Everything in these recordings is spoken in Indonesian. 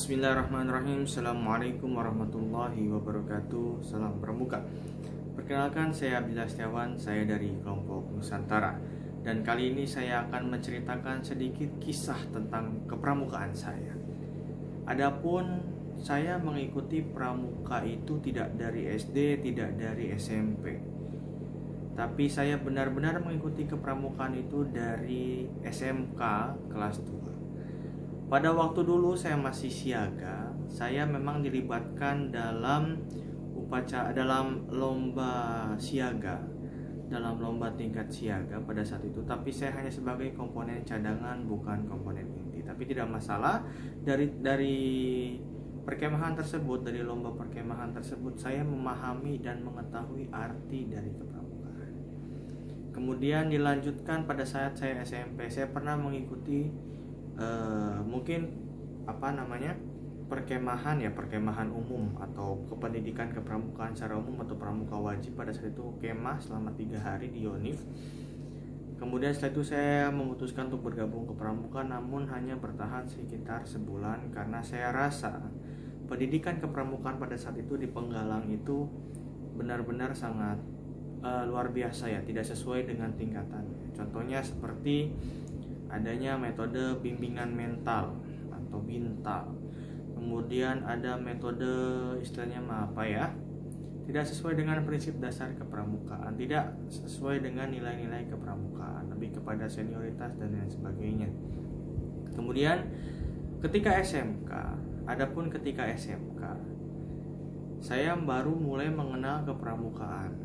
Bismillahirrahmanirrahim. Assalamualaikum warahmatullahi wabarakatuh. Salam pramuka. Perkenalkan, saya Abdillah Setiawan. Saya dari kelompok Nusantara. Dan kali ini saya akan menceritakan sedikit kisah tentang kepramukaan saya. Adapun saya mengikuti pramuka itu tidak dari SD, tidak dari SMP. Tapi saya benar-benar mengikuti kepramukaan itu dari SMK kelas 2. Pada waktu dulu saya masih siaga, saya memang dilibatkan dalam lomba siaga, dalam lomba tingkat siaga pada saat itu. Tapi saya hanya sebagai komponen cadangan, bukan komponen inti. Tapi tidak masalah, dari perkemahan tersebut, dari lomba perkemahan tersebut, saya memahami dan mengetahui arti dari kepramukaan. Kemudian dilanjutkan pada saat saya SMP, saya pernah mengikuti perkemahan umum atau kependidikan kepramukaan secara umum atau pramuka wajib. Pada saat itu kemah selama 3 hari di Yonif. Kemudian setelah itu saya memutuskan untuk bergabung ke pramuka, namun hanya bertahan sekitar sebulan karena saya rasa pendidikan kepramukaan pada saat itu di Penggalang itu benar-benar sangat luar biasa ya, tidak sesuai dengan tingkatannya. Contohnya seperti adanya metode bimbingan mental atau bintal. Kemudian ada metode istilahnya tidak sesuai dengan prinsip dasar kepramukaan, tidak sesuai dengan nilai-nilai kepramukaan, lebih kepada senioritas dan lain sebagainya. Kemudian ketika SMK, saya baru mulai mengenal kepramukaan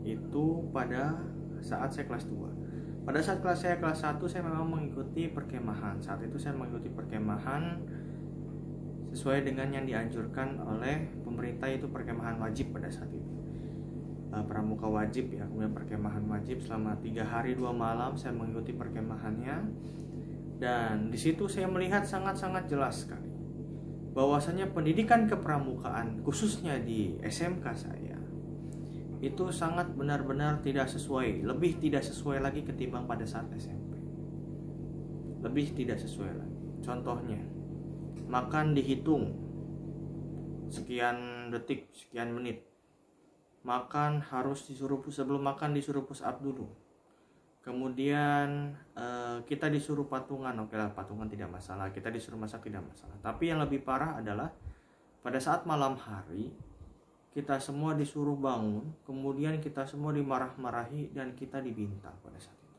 itu pada saat saya kelas 2. Pada saat saya kelas 1 saya memang mengikuti perkemahan. Saat itu saya mengikuti perkemahan sesuai dengan yang dianjurkan oleh pemerintah, yaitu perkemahan wajib pada saat itu. Pramuka wajib ya, kemudian perkemahan wajib selama 3 hari 2 malam saya mengikuti perkemahannya. Dan di situ saya melihat sangat-sangat jelas sekali bahwasanya pendidikan kepramukaan khususnya di SMK saya itu sangat benar-benar tidak sesuai, lebih tidak sesuai lagi ketimbang pada saat SMP. Lebih tidak sesuai lagi. Contohnya, makan dihitung sekian detik, sekian menit. Makan harus sebelum makan disuruh push up dulu. Kemudian kita disuruh patungan. Oke lah, patungan tidak masalah. Kita disuruh masak tidak masalah. Tapi yang lebih parah adalah pada saat malam hari kita semua disuruh bangun, kemudian kita semua dimarah-marahi dan kita dibinta pada saat itu.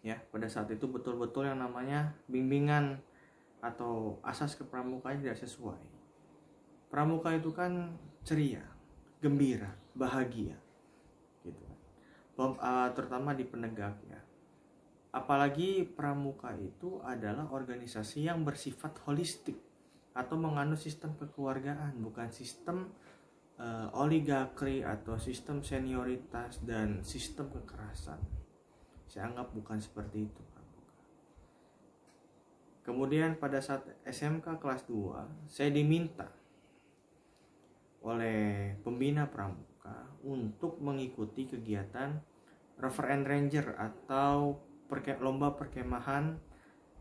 Ya, pada saat itu betul-betul yang namanya bimbingan atau asas kepramukaan tidak sesuai. Pramuka itu kan ceria, gembira, bahagia, gitu. Terutama di penegak ya. Apalagi pramuka itu adalah organisasi yang bersifat holistik atau menganut sistem kekeluargaan, bukan sistem oligarki atau sistem senioritas dan sistem kekerasan. Saya anggap bukan seperti itu pramuka. Kemudian pada saat SMK kelas 2, saya diminta oleh pembina pramuka untuk mengikuti kegiatan Rover and Ranger atau lomba perkemahan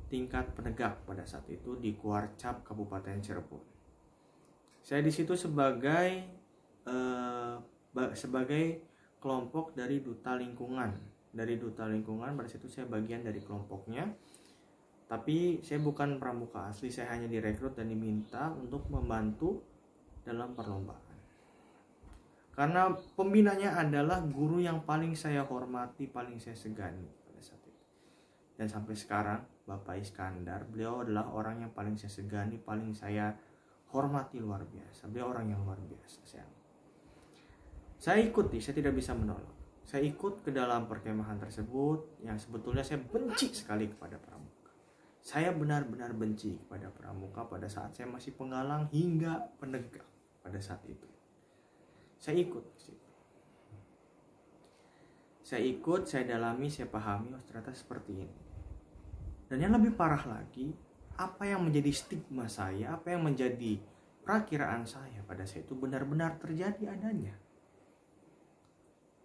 tingkat penegak pada saat itu di Kuarcap Kabupaten Cirebon. Saya di situ sebagai kelompok dari duta lingkungan. Pada situ saya bagian dari kelompoknya. Tapi saya bukan pramuka asli, saya hanya direkrut dan diminta untuk membantu dalam perlombaan. Karena pembinanya adalah guru yang paling saya hormati, paling saya segani pada saat itu. Dan sampai sekarang Bapak Iskandar, beliau adalah orang yang paling saya segani, paling saya hormati luar biasa. Beliau orang yang luar biasa. Saya ikuti, saya tidak bisa menolak. Saya ikut ke dalam perkemahan tersebut yang sebetulnya saya benci sekali kepada pramuka. Saya benar-benar benci kepada pramuka pada saat saya masih Penggalang hingga penegak pada saat itu. Saya ikut. Saya dalami, saya pahami, ternyata seperti ini. Dan yang lebih parah lagi, apa yang menjadi stigma saya, apa yang menjadi perakiraan saya pada saat itu benar-benar terjadi adanya.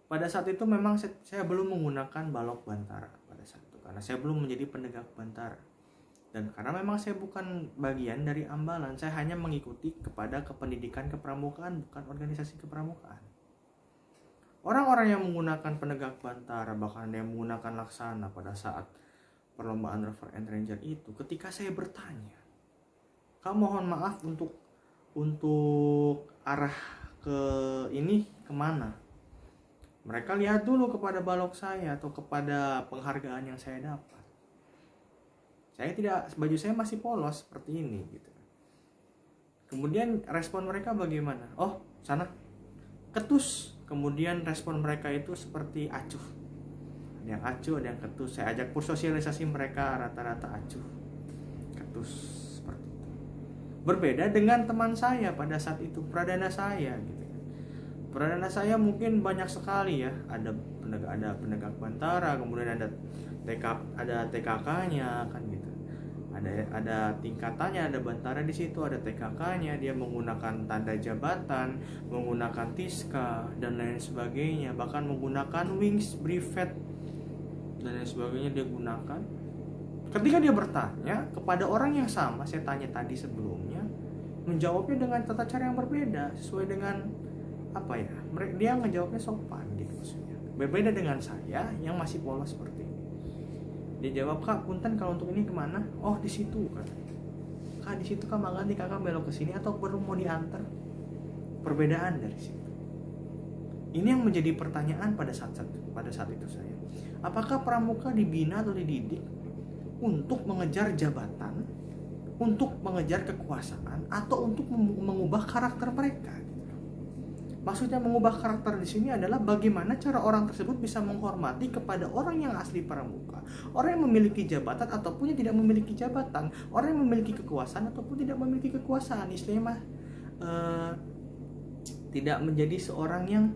Pada saat itu memang saya belum menggunakan balok bantara pada saat itu, karena saya belum menjadi penegak bantara. Dan karena memang saya bukan bagian dari Ambalan, saya hanya mengikuti kepada kependidikan kepramukaan, bukan organisasi kepramukaan. Orang-orang yang menggunakan penegak bantara, bahkan yang menggunakan laksana pada saat perlombaan Rover and Ranger itu, ketika saya bertanya, Kak mohon maaf untuk arah ke ini kemana? Mereka lihat dulu kepada balok saya atau kepada penghargaan yang saya dapat. Saya tidak, baju saya masih polos seperti ini gitu. Kemudian respon mereka bagaimana? Oh, sana ketus. Kemudian respon mereka itu seperti acuh. Ada yang acuh, ada yang ketus. Saya ajak bersosialisasi, mereka rata-rata acuh, ketus seperti itu. Berbeda dengan teman saya pada saat itu, pradana saya gitu. Pradana saya mungkin banyak sekali ya, ada penegak bantara, kemudian ada TKK-nya kan gitu. Ada tingkatannya, ada bantara di situ, ada TKK-nya, dia menggunakan tanda jabatan, menggunakan tiska dan lain sebagainya, bahkan menggunakan wings, brevet dan lain sebagainya dia gunakan. Ketika dia bertanya kepada orang yang sama, saya tanya tadi sebelumnya, menjawabnya dengan tata cara yang berbeda, sesuai dengan apa ya? Dia ngejawabnya sopan gitu maksudnya. Berbeda dengan saya yang masih polos seperti ini. Dia jawab, Kak, punten kalau untuk ini kemana? Oh, di situ kan. Kak, di situ Kak, nanti Kakak belok ke sini atau baru mau diantar? Perbedaan dari situ. Ini yang menjadi pertanyaan pada saat itu saya. Apakah pramuka dibina atau dididik untuk mengejar jabatan, untuk mengejar kekuasaan, atau untuk mengubah karakter mereka? Maksudnya mengubah karakter di sini adalah bagaimana cara orang tersebut bisa menghormati kepada orang yang asli pramuka, orang yang memiliki jabatan ataupun yang tidak memiliki jabatan, orang yang memiliki kekuasaan ataupun tidak memiliki kekuasaan. Istilahnya tidak menjadi seorang yang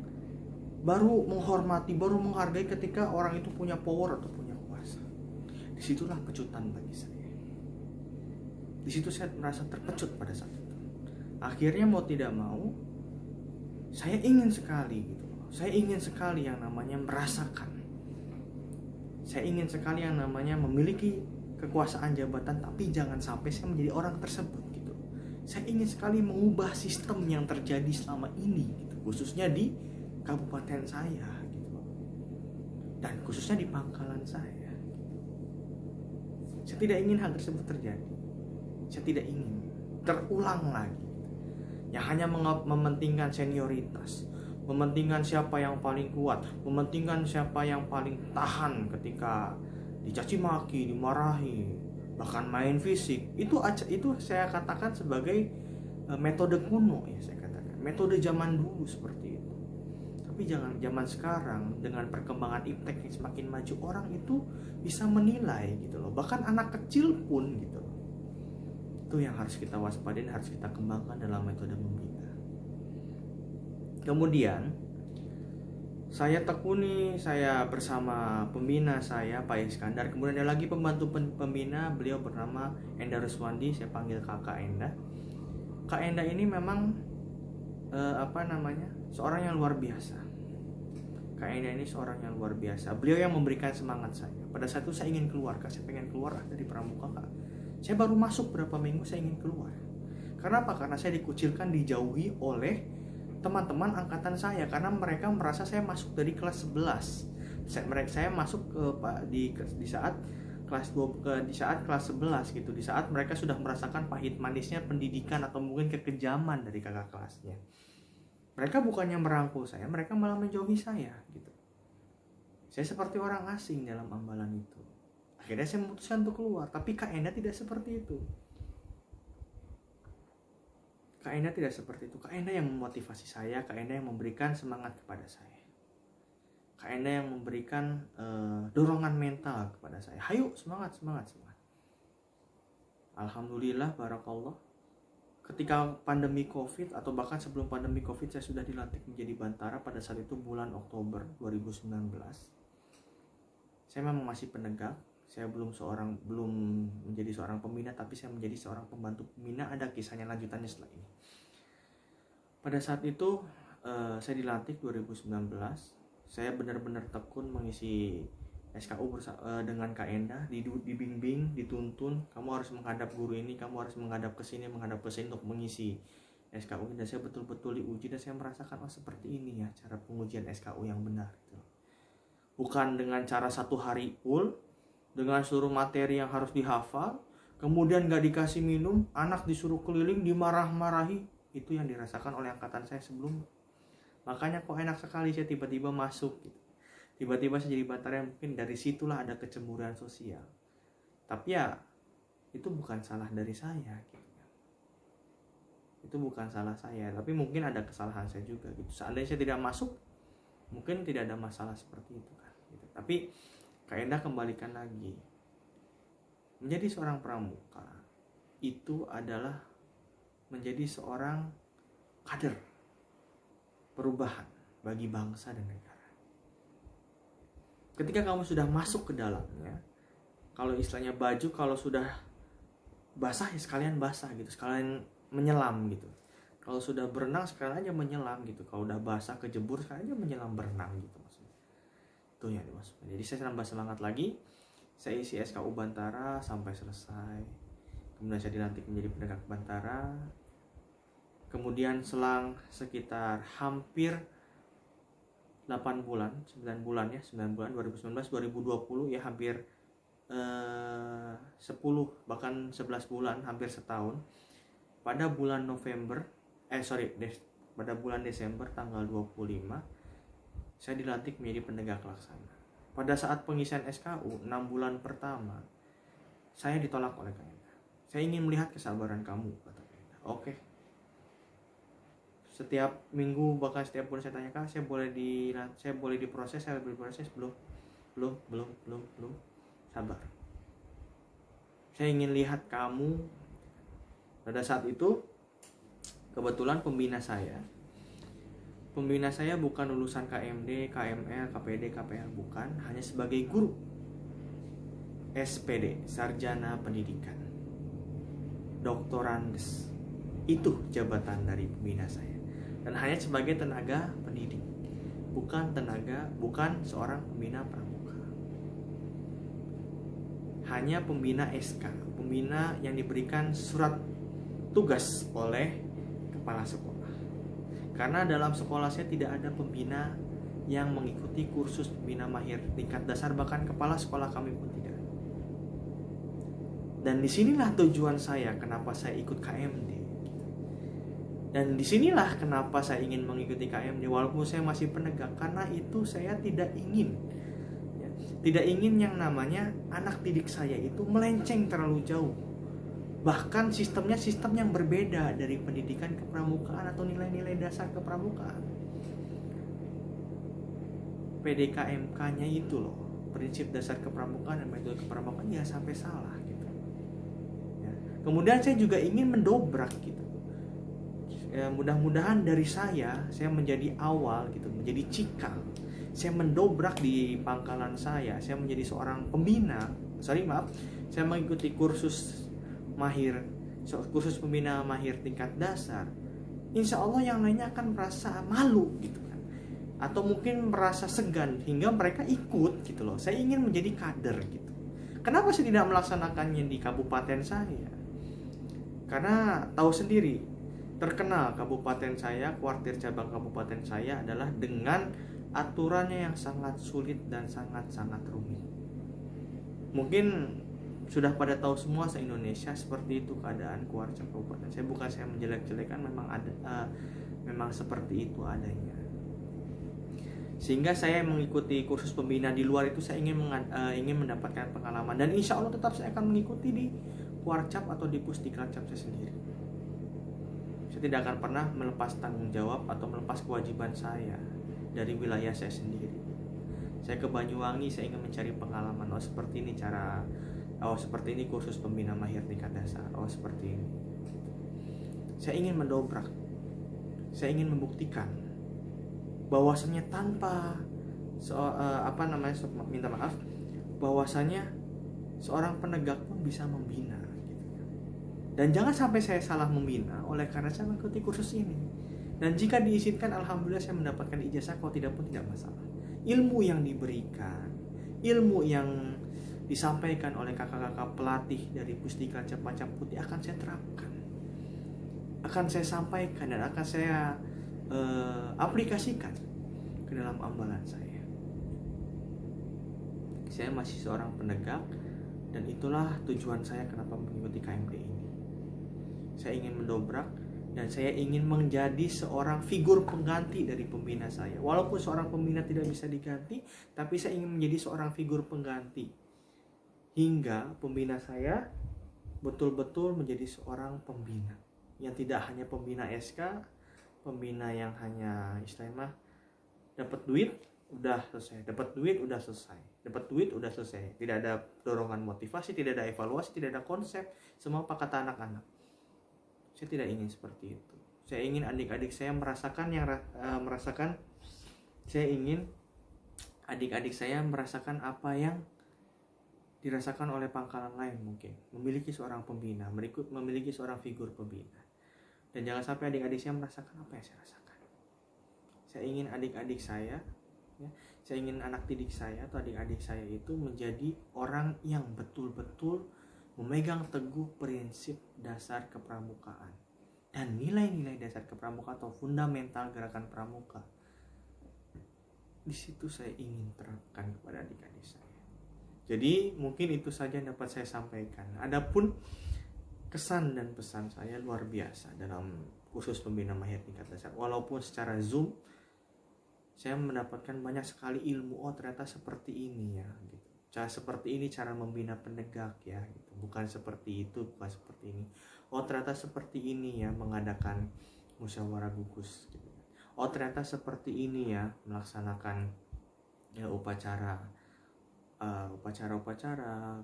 baru menghormati, baru menghargai ketika orang itu punya power atau punya kuasa. Disitulah pecutan bagi saya. Di situ saya merasa terpecut pada saat itu. Akhirnya mau tidak mau, saya ingin sekali gitu. Saya ingin sekali yang namanya merasakan. Saya ingin sekali yang namanya memiliki kekuasaan jabatan, tapi jangan sampai saya menjadi orang tersebut gitu. Saya ingin sekali mengubah sistem yang terjadi selama ini gitu, khususnya di kabupaten saya gitu. Dan khususnya di pangkalan saya. Saya tidak ingin hal tersebut terjadi. Saya tidak ingin terulang lagi. Yang hanya mementingkan senioritas, mementingkan siapa yang paling kuat, mementingkan siapa yang paling tahan ketika dicaci maki, dimarahi, bahkan main fisik. Itu saya katakan sebagai metode kuno ya, saya katakan metode zaman dulu seperti itu. Tapi jangan zaman sekarang dengan perkembangan iptek yang semakin maju, orang itu bisa menilai gitu loh, bahkan anak kecil pun gitu loh. Itu yang harus kita waspadai, harus kita kembangkan dalam metode membina. Kemudian saya tekuni, saya bersama pembina saya Pak Iskandar, kemudian ada lagi pembantu pembina, beliau bernama Enda Ruswandi, saya panggil Kakak Enda. Kak Enda ini memang seorang yang luar biasa. Kak Enda ini seorang yang luar biasa. Beliau yang memberikan semangat saya. Pada saat itu saya ingin keluar, Kak. Saya pengen keluar dari pramuka, Kak. Saya baru masuk berapa minggu, saya ingin keluar. Karena apa? Karena saya dikucilkan, dijauhi oleh teman-teman angkatan saya, karena mereka merasa saya masuk dari kelas 11. Saya masuk di saat kelas 11 gitu, di saat mereka sudah merasakan pahit manisnya pendidikan atau mungkin kekejaman dari kakak kelasnya. Mereka bukannya merangkul saya, mereka malah menjauhi saya gitu. Saya seperti orang asing dalam Ambalan itu. Akhirnya saya memutuskan untuk keluar, tapi Kak Enda tidak seperti itu. Kak Enda tidak seperti itu. Kak Enda yang memotivasi saya, Kak Enda yang memberikan semangat kepada saya. Kak Enda yang memberikan dorongan mental kepada saya. Hayu, semangat. Alhamdulillah, barakallah. Ketika pandemi Covid atau bahkan sebelum pandemi Covid, saya sudah dilantik menjadi bantara pada saat itu bulan Oktober 2019. Saya memang masih penegak. Saya belum menjadi seorang pembina, tapi saya menjadi seorang pembantu pembina. Ada kisahnya lanjutannya setelah ini. Pada saat itu saya dilantik 2019. Saya benar-benar tekun mengisi dengan Kak Endah dibimbing, dituntun, kamu harus menghadap guru ini, kamu harus menghadap ke sini untuk mengisi SKU. Dan saya betul-betul diuji dan saya merasakan seperti ini ya cara pengujian SKU yang benar gitu. Bukan dengan cara 1 hari full dengan seluruh materi yang harus dihafal, kemudian gak dikasih minum, anak disuruh keliling, dimarah-marahi. Itu yang dirasakan oleh angkatan saya sebelumnya. Makanya kok enak sekali saya tiba-tiba masuk gitu. Tiba-tiba saya jadi Batara, mungkin dari situlah ada kecemburuan sosial. Tapi ya itu bukan salah dari saya gitu. Itu bukan salah saya, tapi mungkin ada kesalahan saya juga gitu. Seandainya saya tidak masuk, mungkin tidak ada masalah seperti itu kan gitu. Tapi Kak Endah kembalikan lagi, menjadi seorang pramuka itu adalah menjadi seorang kader perubahan bagi bangsa dan negara. Ketika kamu sudah masuk ke dalamnya, kalau istilahnya baju kalau sudah basah ya sekalian basah gitu, sekalian menyelam gitu. Kalau sudah berenang sekalian aja menyelam gitu. Kalau udah basah kejebur sekalian aja menyelam berenang gitu maksudnya. Itu yang dimaksudkan. Jadi saya nambah semangat lagi. Saya isi SKU Bantara sampai selesai. Kemudian saya dilantik menjadi penegak Bantara. Kemudian selang sekitar hampir 8 bulan, 9 bulan ya, 9 bulan 2019 2020 ya, hampir 10 bahkan 11 bulan, hampir setahun. Pada bulan pada bulan Desember tanggal 25 saya dilantik menjadi penegak laksana. Pada saat pengisian SKU 6 bulan pertama saya ditolak oleh Kak Endah. Saya ingin melihat kesabaran kamu, kata Kak Endah. Oke. Setiap minggu bahkan setiap bulan saya tanya, Kak, saya boleh diproses, belum. Sabar. Saya ingin lihat kamu. Pada saat itu kebetulan pembina saya bukan lulusan KMD, KML, KPD, KPL, bukan, hanya sebagai guru SPD, Sarjana Pendidikan, Doktorandes. Itu jabatan dari pembina saya. Dan hanya sebagai tenaga pendidik, bukan seorang pembina pramuka. Hanya pembina SK, pembina yang diberikan surat tugas oleh kepala sekolah. Karena dalam sekolah saya tidak ada pembina yang mengikuti kursus pembina mahir tingkat dasar, bahkan kepala sekolah kami pun tidak. Dan disinilah tujuan saya kenapa saya ikut KMD. Dan disinilah kenapa saya ingin mengikuti KMD walaupun saya masih penegak, karena itu saya tidak ingin yang namanya anak didik saya itu melenceng terlalu jauh. Bahkan sistemnya sistem yang berbeda dari pendidikan kepramukaan atau nilai-nilai dasar kepramukaan. PDKMK-nya itu loh, prinsip dasar kepramukaan dan metode kepramukaan, ya sampai salah gitu. Ya. Kemudian saya juga ingin mendobrak gitu. Ya, mudah-mudahan dari saya menjadi awal gitu, menjadi cikal. Saya mendobrak di pangkalan saya menjadi seorang pembina. Saya mengikuti kursus pembina mahir tingkat dasar. Insya Allah yang lainnya akan merasa malu gitu kan, atau mungkin merasa segan hingga mereka ikut gitu loh. Saya ingin menjadi kader gitu. Kenapa saya tidak melaksanakannya di kabupaten saya? Karena tahu sendiri, terkenal kabupaten saya, kuartir cabang kabupaten saya adalah dengan aturannya yang sangat sulit dan sangat-sangat rumit. Mungkin sudah pada tahu semua se-Indonesia seperti itu keadaan kuartir kabupaten saya. Bukan saya menjelek-jelekan, memang seperti itu adanya. Sehingga saya mengikuti kursus pembina di luar itu, saya ingin mendapatkan pengalaman, dan insya Allah tetap saya akan mengikuti di Kuarcap atau di Pusdikracap saya sendiri. Saya tidak akan pernah melepas tanggung jawab atau melepas kewajiban saya dari wilayah saya sendiri. Saya ke Banyuwangi, saya ingin mencari pengalaman. Seperti ini kursus pembina mahir tingkat dasar. Seperti ini. Saya ingin mendobrak. Saya ingin membuktikan bahwasanya bahwasanya seorang penegak pun bisa membina. Dan jangan sampai saya salah membina oleh karena saya mengikuti kursus ini. Dan jika diizinkan, alhamdulillah saya mendapatkan ijazah. Kalau tidak pun tidak masalah. Ilmu yang diberikan, ilmu yang disampaikan oleh kakak-kakak pelatih dari Pusdiklat Macap Putih akan saya terapkan, akan saya sampaikan, dan akan saya aplikasikan ke dalam amalan saya. Saya masih seorang penegak, dan itulah tujuan saya kenapa mengikuti KMD ini. Saya ingin mendobrak, dan saya ingin menjadi seorang figur pengganti dari pembina saya. Walaupun seorang pembina tidak bisa diganti, tapi saya ingin menjadi seorang figur pengganti, hingga pembina saya betul-betul menjadi seorang pembina yang tidak hanya pembina SK, pembina yang hanya istilahnya dapat duit udah selesai, dapat duit udah selesai, dapat duit udah selesai, tidak ada dorongan motivasi, tidak ada evaluasi, tidak ada konsep, semua apa kata anak-anak. Saya tidak ingin seperti itu. Saya ingin adik-adik saya saya ingin adik-adik saya merasakan apa yang dirasakan oleh pangkalan lain mungkin, memiliki seorang pembina, memiliki seorang figur pembina. Dan jangan sampai adik-adik saya merasakan apa yang saya rasakan. Saya ingin adik-adik saya, saya ingin anak didik saya atau adik-adik saya itu menjadi orang yang betul-betul memegang teguh prinsip dasar kepramukaan dan nilai-nilai dasar kepramukaan atau fundamental gerakan pramuka. Di situ saya ingin terapkan kepada adik-adik saya. Jadi mungkin itu saja yang dapat saya sampaikan. Adapun kesan dan pesan saya luar biasa dalam khusus pembina mahir tingkat dasar. Walaupun secara Zoom saya mendapatkan banyak sekali ilmu. Oh, ternyata seperti ini ya, gitu. Seperti ini cara membina penegak ya, gitu. Bukan seperti itu, bukan seperti ini. Oh, ternyata seperti ini ya mengadakan musyawarah gugus, gitu. Oh, ternyata seperti ini ya melaksanakan ya upacara,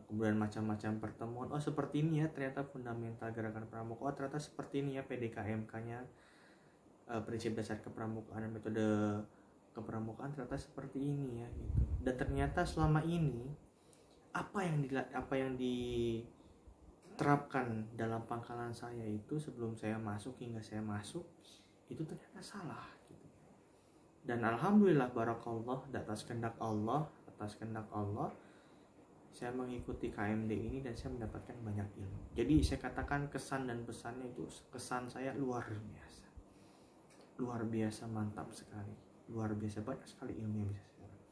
kemudian macam-macam pertemuan. Oh, seperti ini ya ternyata fundamental gerakan pramuka. Oh, ternyata seperti ini ya PDKMK-nya, prinsip dasar kepramukaan dan metode kepramukaan ternyata seperti ini ya, gitu. Dan ternyata selama ini apa yang diterapkan dalam pangkalan saya itu sebelum saya masuk hingga saya masuk itu ternyata salah, gitu. Dan alhamdulillah barakallah, atas kehendak Allah saya mengikuti KMD ini dan saya mendapatkan banyak ilmu. Jadi saya katakan kesan dan pesannya itu, kesan saya luar biasa mantap sekali, luar biasa banyak sekali ilmu yang bisa saya dapat.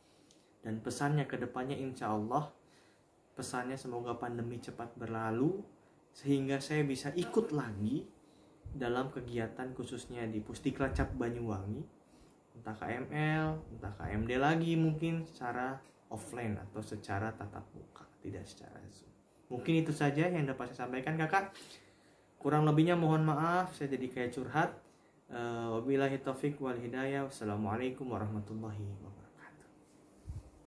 Dan pesannya ke depannya insya Allah, pesannya semoga pandemi cepat berlalu sehingga saya bisa ikut lagi dalam kegiatan khususnya di Pusdiklat Cap Banyuwangi, entah KML, entah KMD lagi, mungkin secara offline atau secara tatap muka, tidak secara Zoom. Mungkin itu saja yang dapat saya sampaikan kakak. Kurang lebihnya mohon maaf, saya jadi kayak curhat. Wabillahi taufiq wal hidayah. Wassalamualaikum warahmatullahi wabarakatuh.